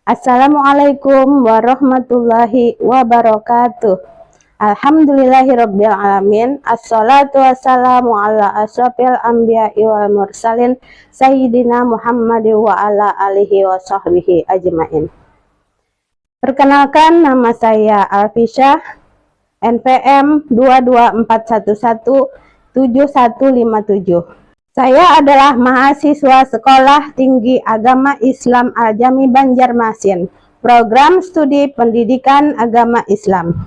Assalamualaikum warahmatullahi wabarakatuh. Alhamdulillahirabbil alamin. Assalatu wassalamu ala asyrafil anbiya'i wal mursalin sayyidina Muhammad wa ala alihi wa sahbihi ajmain. Perkenalkan, nama saya Alfisyah, NPM 224117157. Saya adalah mahasiswa Sekolah Tinggi Agama Islam Al-Jami Banjarmasin, program studi pendidikan agama Islam.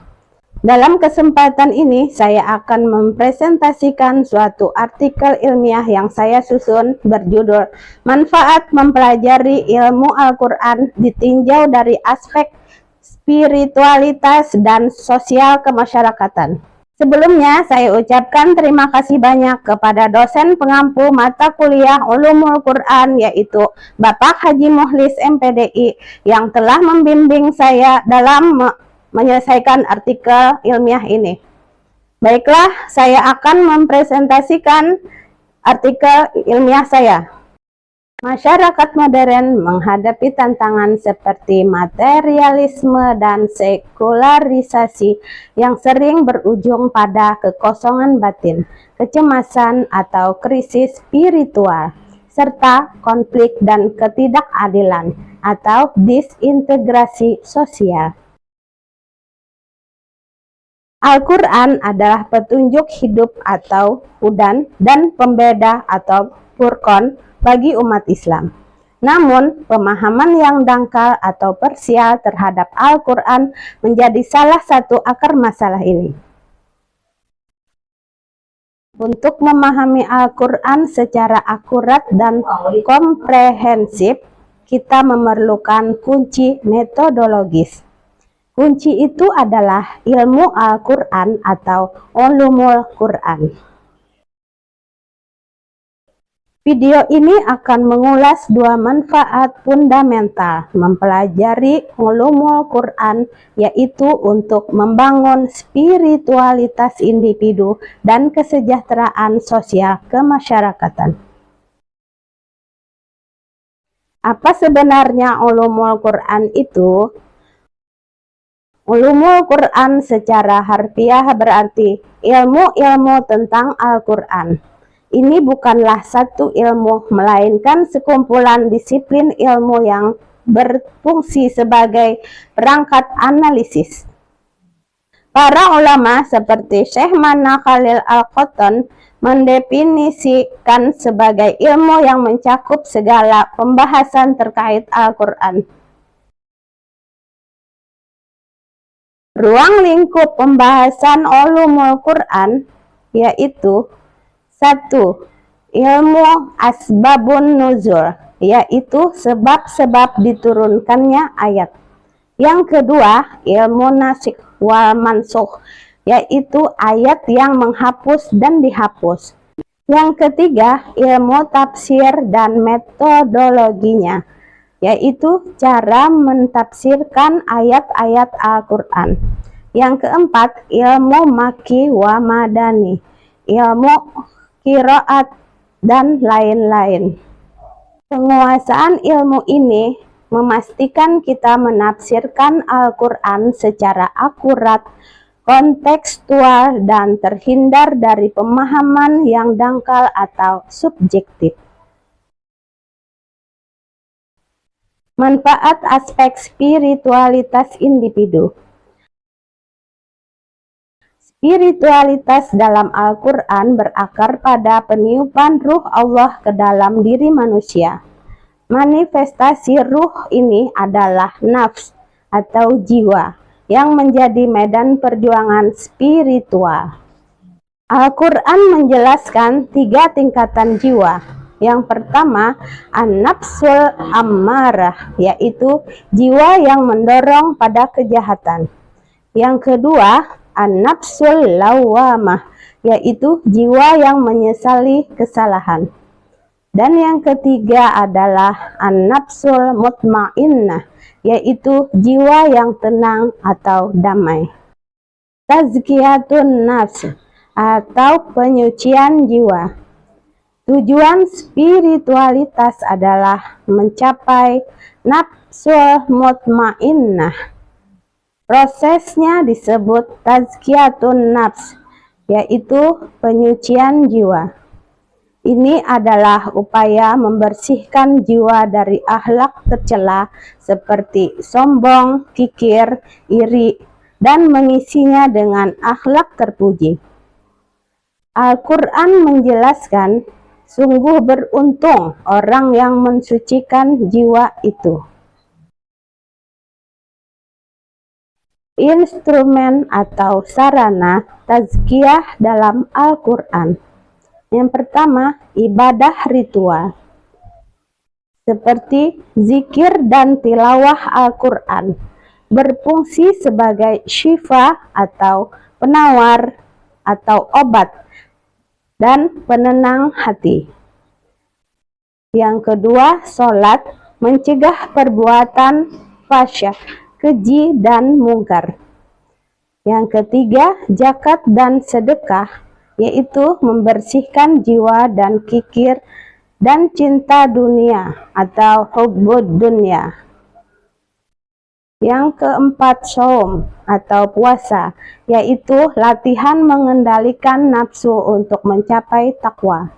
Dalam kesempatan ini, saya akan mempresentasikan suatu artikel ilmiah yang saya susun berjudul "Manfaat Mempelajari Ilmu Al-Quran Ditinjau dari Aspek Spiritualitas dan Sosial Kemasyarakatan". Sebelumnya, saya ucapkan terima kasih banyak kepada dosen pengampu mata kuliah Ulumul Quran, yaitu Bapak Haji Muhlis MPDI, yang telah membimbing saya dalam menyelesaikan artikel ilmiah ini. Baiklah, saya akan mempresentasikan artikel ilmiah saya. Masyarakat modern menghadapi tantangan seperti materialisme dan sekularisasi yang sering berujung pada kekosongan batin, kecemasan atau krisis spiritual, serta konflik dan ketidakadilan atau disintegrasi sosial. Al-Quran adalah petunjuk hidup atau hudan dan pembeda atau furqan bagi umat Islam. Namun, pemahaman yang dangkal atau parsial terhadap Al-Quran menjadi salah satu akar masalah ini. Untuk memahami Al-Quran secara akurat dan komprehensif, kita memerlukan kunci metodologis. Kunci itu adalah ilmu Al-Quran atau ulumul Quran. Video ini akan mengulas dua manfaat fundamental mempelajari ulumul Quran, yaitu untuk membangun spiritualitas individu dan kesejahteraan sosial kemasyarakatan. Apa sebenarnya ulumul Quran itu? Ulumul Quran secara harfiah berarti ilmu-ilmu tentang Al-Quran. Ini bukanlah satu ilmu, melainkan sekumpulan disiplin ilmu yang berfungsi sebagai perangkat analisis. Para ulama seperti Syekh Mana Khalil Al-Qotton mendefinisikan sebagai ilmu yang mencakup segala pembahasan terkait Al-Quran. Ruang lingkup pembahasan ulumul Quran yaitu: 1. Ilmu asbabun nuzul, yaitu sebab-sebab diturunkannya ayat. Yang kedua, ilmu nasikh wal mansukh, yaitu ayat yang menghapus dan dihapus. Yang ketiga, ilmu tafsir dan metodologinya, yaitu cara mentafsirkan ayat-ayat Al-Quran. Yang keempat, ilmu maki wa madani, ilmu qiraat dan lain-lain. Penguasaan ilmu ini memastikan kita menafsirkan Al-Quran secara akurat, kontekstual, dan terhindar dari pemahaman yang dangkal atau subjektif. Manfaat aspek spiritualitas individu. Spiritualitas dalam Al-Quran berakar pada peniupan ruh Allah ke dalam diri manusia. Manifestasi ruh ini adalah nafs atau jiwa yang menjadi medan perjuangan spiritual. Al-Quran menjelaskan 3 tingkatan jiwa. Yang pertama, an-nafsul ammarah, yaitu jiwa yang mendorong pada kejahatan. Yang kedua, an-nafsul lawamah, yaitu jiwa yang menyesali kesalahan. Dan yang ketiga adalah an-nafsul mutmainnah, yaitu jiwa yang tenang atau damai. Tazkiyatun nafs atau penyucian jiwa. Tujuan spiritualitas adalah mencapai nafsul mutmainnah. Prosesnya disebut tazkiyatun nafs, yaitu penyucian jiwa. Ini adalah upaya membersihkan jiwa dari akhlak tercela seperti sombong, kikir, iri, dan mengisinya dengan akhlak terpuji. Al-Quran menjelaskan, sungguh beruntung orang yang mensucikan jiwa itu. Instrumen atau sarana tazkiyah dalam Al-Quran. Yang pertama, ibadah ritual, seperti zikir dan tilawah Al-Quran, berfungsi sebagai syifa atau penawar atau obat dan penenang hati. Yang kedua, sholat, mencegah perbuatan fahsyah, keji, dan mungkar. Yang ketiga, zakat dan sedekah, yaitu membersihkan jiwa dan kikir dan cinta dunia atau hubbud dunya. Yang keempat, shaum atau puasa, yaitu latihan mengendalikan nafsu untuk mencapai takwa.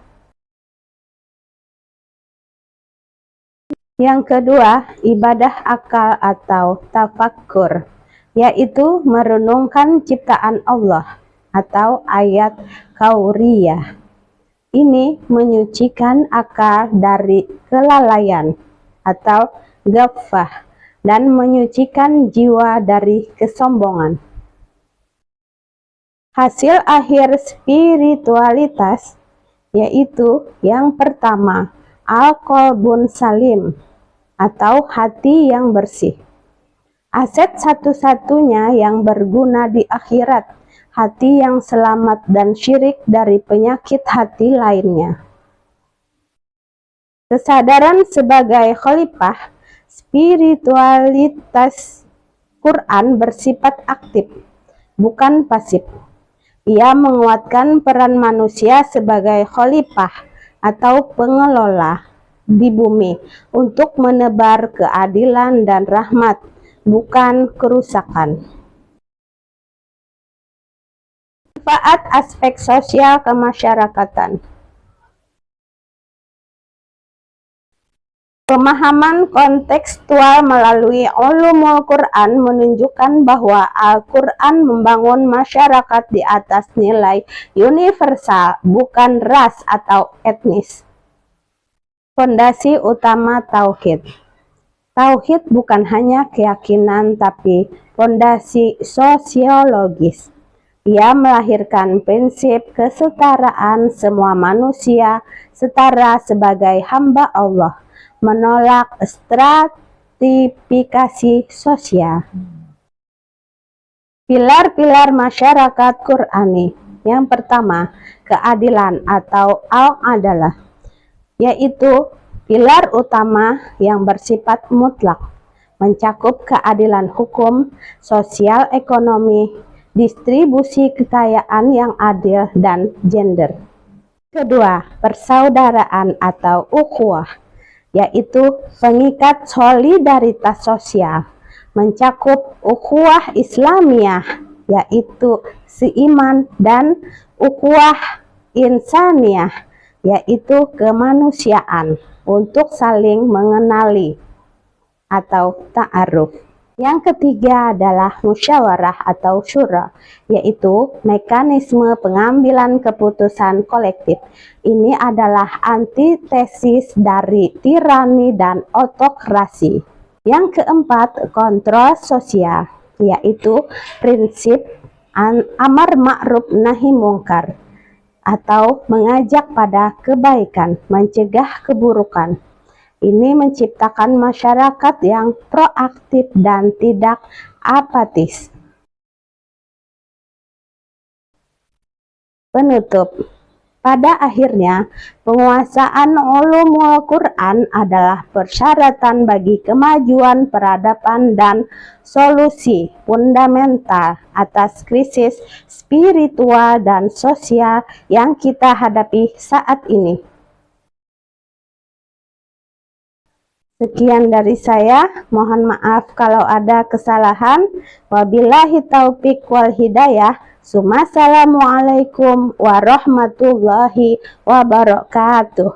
Yang kedua, ibadah akal atau tafakkur, yaitu merenungkan ciptaan Allah atau ayat kauriyah. Ini menyucikan akal dari kelalaian atau ghaflah dan menyucikan jiwa dari kesombongan. Hasil akhir spiritualitas yaitu yang pertama, al-qalbun salim atau hati yang bersih. Aset satu-satunya yang berguna di akhirat, hati yang selamat dan syirik dari penyakit hati lainnya. Kesadaran sebagai khalifah spiritualitas Quran bersifat aktif, bukan pasif. Ia menguatkan peran manusia sebagai khalifah atau pengelola di bumi untuk menebar keadilan dan rahmat, bukan kerusakan. Manfaat aspek sosial kemasyarakatan. Pemahaman kontekstual melalui ulumul Quran menunjukkan bahwa Al-Quran membangun masyarakat di atas nilai universal, bukan ras atau etnis. Fondasi utama Tauhid. Tauhid bukan hanya keyakinan, tapi fondasi sosiologis. Ia melahirkan prinsip kesetaraan semua manusia setara sebagai hamba Allah, menolak stratifikasi sosial. Pilar-pilar masyarakat Qurani. Yang pertama, keadilan atau al-adalah, yaitu pilar utama yang bersifat mutlak, mencakup keadilan hukum, sosial, ekonomi, distribusi kekayaan yang adil, dan gender. Kedua, persaudaraan atau ukhuwah, yaitu pengikat solidaritas sosial, mencakup ukhuwah Islamiyah, yaitu seiman, dan ukhuwah insaniyah, yaitu kemanusiaan untuk saling mengenali atau ta'aruf. Yang ketiga adalah musyawarah atau syura, yaitu mekanisme pengambilan keputusan kolektif. Ini adalah antitesis dari tirani dan otokrasi. Yang keempat, kontrol sosial, yaitu prinsip amar ma'ruf nahi mungkar, atau mengajak pada kebaikan, mencegah keburukan. Ini menciptakan masyarakat yang proaktif dan tidak apatis. Penutup. Pada akhirnya, penguasaan ulumul Quran adalah persyaratan bagi kemajuan peradaban dan solusi fundamental atas krisis spiritual dan sosial yang kita hadapi saat ini. Sekian dari saya, mohon maaf kalau ada kesalahan. Wabillahi taufik wal hidayah. Assalamualaikum warahmatullahi wabarakatuh.